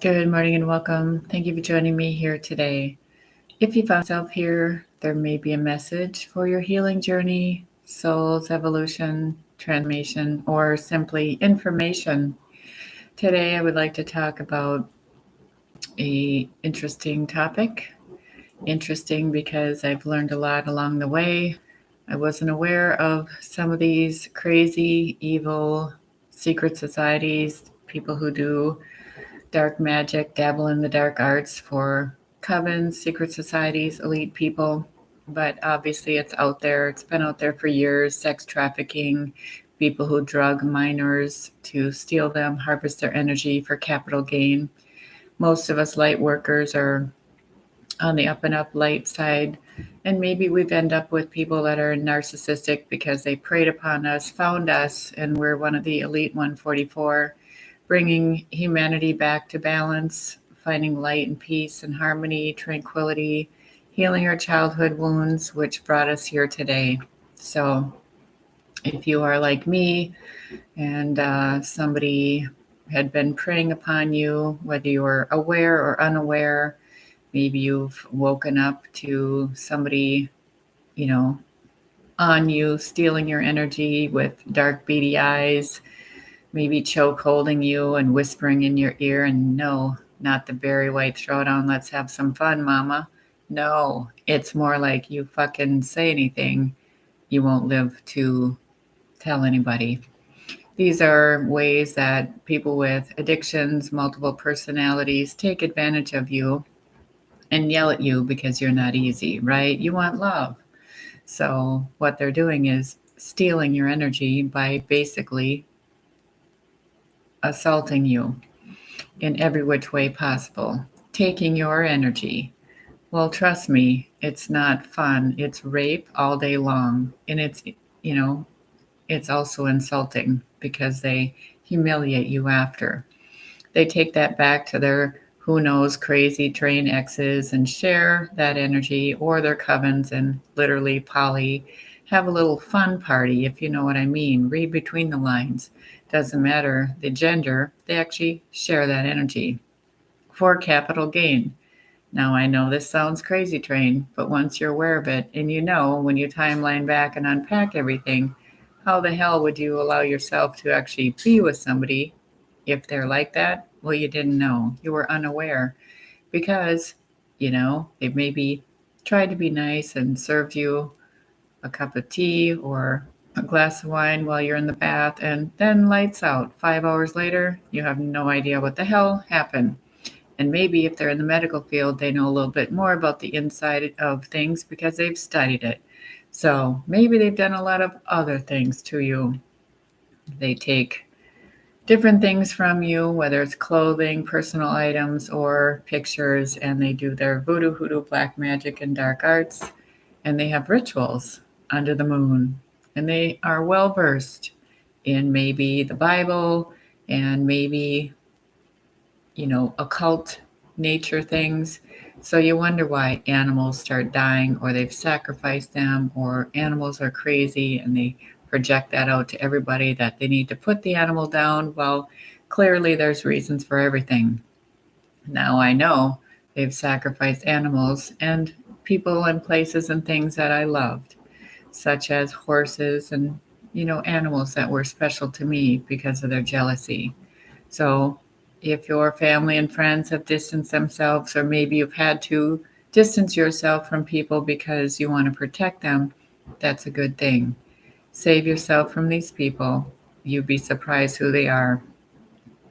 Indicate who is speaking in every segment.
Speaker 1: Good morning and welcome. Thank you for joining me here today. If you found yourself here, there may be a message for your healing journey, soul's evolution, transformation, or simply information. Today, I would like to talk about a interesting topic. Interesting because I've learned a lot along the way. I wasn't aware of some of these crazy, evil, secret societies, people who do dark magic, dabble in the dark arts for covens, secret societies, elite people. But obviously, it's out there. It's been out there for years. Sex trafficking, people who drug minors to steal them, harvest their energy for capital gain. Most of us light workers are on the up and up light side. And maybe we've end up with people that are narcissistic because they preyed upon us, found us, and we're one of the elite 144, bringing humanity back to balance, finding light and peace and harmony, tranquility, healing our childhood wounds, which brought us here today. So, if you are like me and somebody had been preying upon you, whether you were aware or unaware, maybe you've woken up to somebody, you know, on you, stealing your energy with dark, beady eyes, maybe choke holding you and whispering in your ear, and no, not the Barry White throwdown, let's have some fun, mama. No, it's more like you fucking say anything, you won't live to tell anybody. These are ways that people with addictions, multiple personalities take advantage of you and yell at you because you're not easy, right? You want love. So, what they're doing is stealing your energy by basically assaulting you in every which way possible, taking your energy. Well, trust me, it's not fun. It's rape all day long. And you know, it's also insulting because they humiliate you after. They take that back to their who knows crazy train exes and share that energy, or their covens and literally poly have a little fun party, if you know what I mean. Read between the lines. Doesn't matter the gender, they actually share that energy for capital gain. Now, I know this sounds crazy train, but once you're aware of it and you know when you timeline back and unpack everything, how the hell would you allow yourself to actually be with somebody if they're like that? Well, you didn't know. You were unaware because, they maybe tried to be nice and served you a cup of tea or a glass of wine while you're in the bath, and then lights out. 5 hours later, you have no idea what the hell happened. And maybe if they're in the medical field, they know a little bit more about the inside of things because they've studied it. So maybe they've done a lot of other things to you. They take different things from you, whether it's clothing, personal items, or pictures, and they do their voodoo, hoodoo, black magic, and dark arts. And they have rituals under the moon. And they are well versed in maybe the Bible and maybe occult nature things. So you wonder why animals start dying, or they've sacrificed them, or animals are crazy and they project that out to everybody that they need to put the animal down. Well, clearly there's reasons for everything. Now I know they've sacrificed animals and people and places and things that I loved, such as horses and, animals that were special to me because of their jealousy. So, if your family and friends have distanced themselves, or maybe you've had to distance yourself from people because you want to protect them, that's a good thing. Save yourself from these people. You'd be surprised who they are.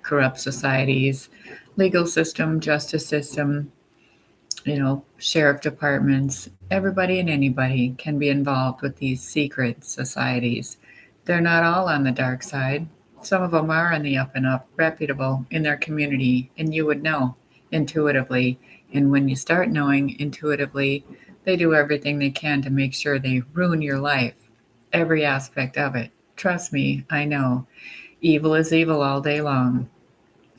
Speaker 1: Corrupt societies, legal system, justice system, sheriff departments, everybody and anybody can be involved with these secret societies. They're not all on the dark side. Some of them are on the up and up, reputable in their community, and you would know intuitively. And when you start knowing intuitively, they do everything they can to make sure they ruin your life, every aspect of it. Trust me, I know. Evil is evil all day long.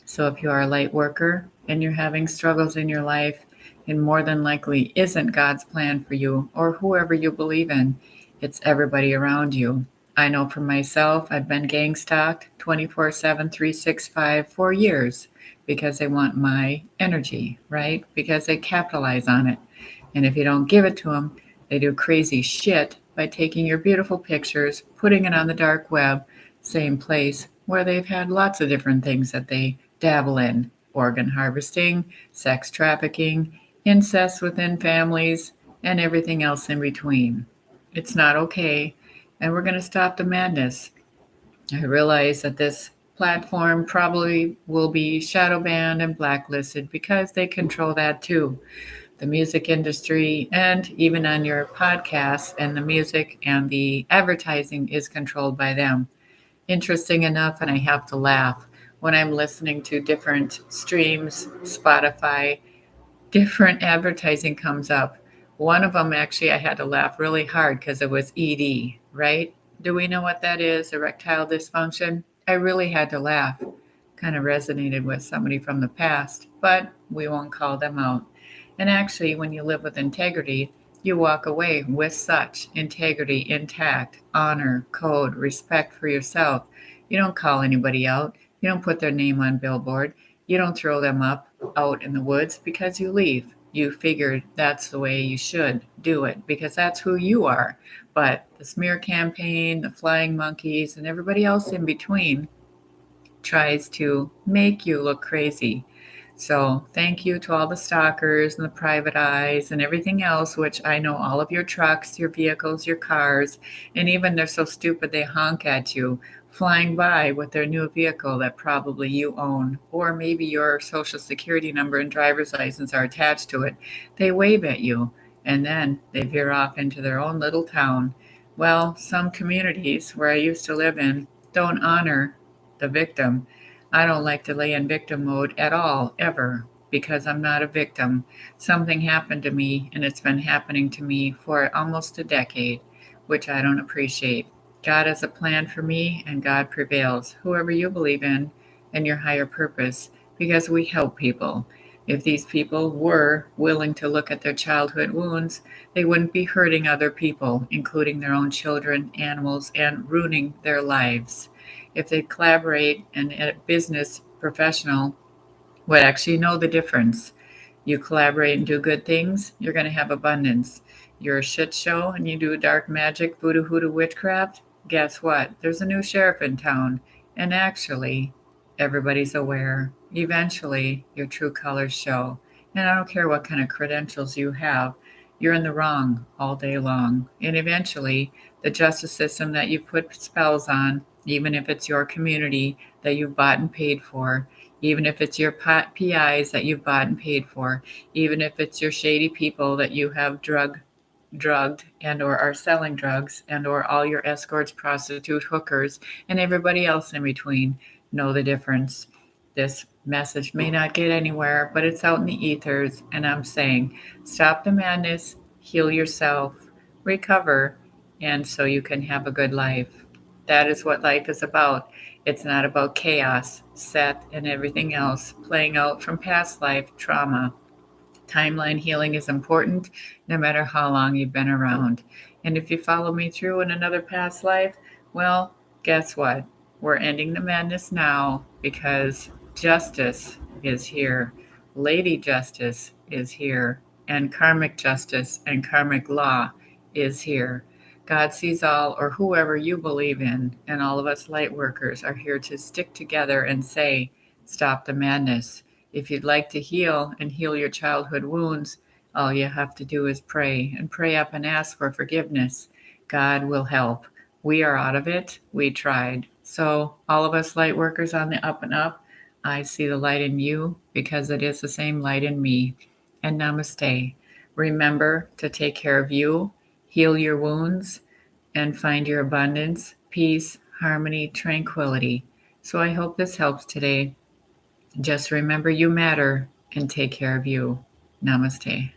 Speaker 1: So if you are a light worker and you're having struggles in your life, it more than likely isn't God's plan for you or whoever you believe in. It's everybody around you. I know for myself, I've been gang stalked 24/7, 365 for years because they want my energy, right? Because they capitalize on it. And if you don't give it to them, they do crazy shit by taking your beautiful pictures, putting it on the dark web, same place where they've had lots of different things that they dabble in: organ harvesting, sex trafficking, incest within families, and everything else in between. It's not okay, and we're going to stop the madness. I realize that this platform probably will be shadow banned and blacklisted because they control that too. The music industry, and even on your podcast, and the music and the advertising is controlled by them. Interesting enough, and I have to laugh when I'm listening to different streams, Spotify, different advertising comes up. One of them, actually, I had to laugh really hard because it was ED, right? Do we know what that is? Erectile dysfunction? I really had to laugh. Kind of resonated with somebody from the past, but we won't call them out. And actually, when you live with integrity, you walk away with such integrity intact, honor, code, respect for yourself. You don't call anybody out. You don't put their name on billboard. You don't throw them up out in the woods because you leave. You figured that's the way you should do it because that's who you are. But the smear campaign, the flying monkeys, and everybody else in between tries to make you look crazy. So thank you to all the stalkers and the private eyes and everything else, which I know all of your trucks, your vehicles, your cars, and even they're so stupid they honk at you flying by with their new vehicle that probably you own, or maybe your social security number and driver's license are attached to it. They wave at you and then they veer off into their own little town. Well, some communities where I used to live in don't honor the victim. I don't like to lay in victim mode at all, ever, because I'm not a victim. Something happened to me, and it's been happening to me for almost a decade, which I don't appreciate. God has a plan for me, and God prevails, whoever you believe in, and your higher purpose, because we help people. If these people were willing to look at their childhood wounds, they wouldn't be hurting other people, including their own children, animals, and ruining their lives. If they collaborate and a business professional would actually know the difference. You collaborate and do good things, you're going to have abundance. You're a shit show and you do dark magic, voodoo, hoodoo, witchcraft. Guess what? There's a new sheriff in town. And actually, everybody's aware. Eventually, your true colors show. And I don't care what kind of credentials you have, you're in the wrong all day long. And eventually, the justice system that you put spells on, even if it's your community that you've bought and paid for, even if it's your PIs that you've bought and paid for, even if it's your shady people that you have drugged and or are selling drugs and or all your escorts, prostitute, hookers, and everybody else in between, know the difference. This message may not get anywhere, but it's out in the ethers, and I'm saying stop the madness, heal yourself, recover, and so you can have a good life. That is what life is about. It's not about chaos, Seth, and everything else playing out from past life trauma. Timeline healing is important no matter how long you've been around. And if you follow me through in another past life, well, guess what? We're ending the madness now because justice is here. Lady Justice is here. And karmic justice and karmic law is here. God sees all, or whoever you believe in, and all of us light workers are here to stick together and say, stop the madness. If you'd like to heal and heal your childhood wounds, all you have to do is pray and pray up and ask for forgiveness. God will help. We are out of it. We tried. So, all of us light workers on the up and up, I see the light in you because it is the same light in me. And namaste. Remember to take care of you, heal your wounds, and find your abundance, peace, harmony, tranquility. So, I hope this helps today. Just remember you matter and take care of you. Namaste.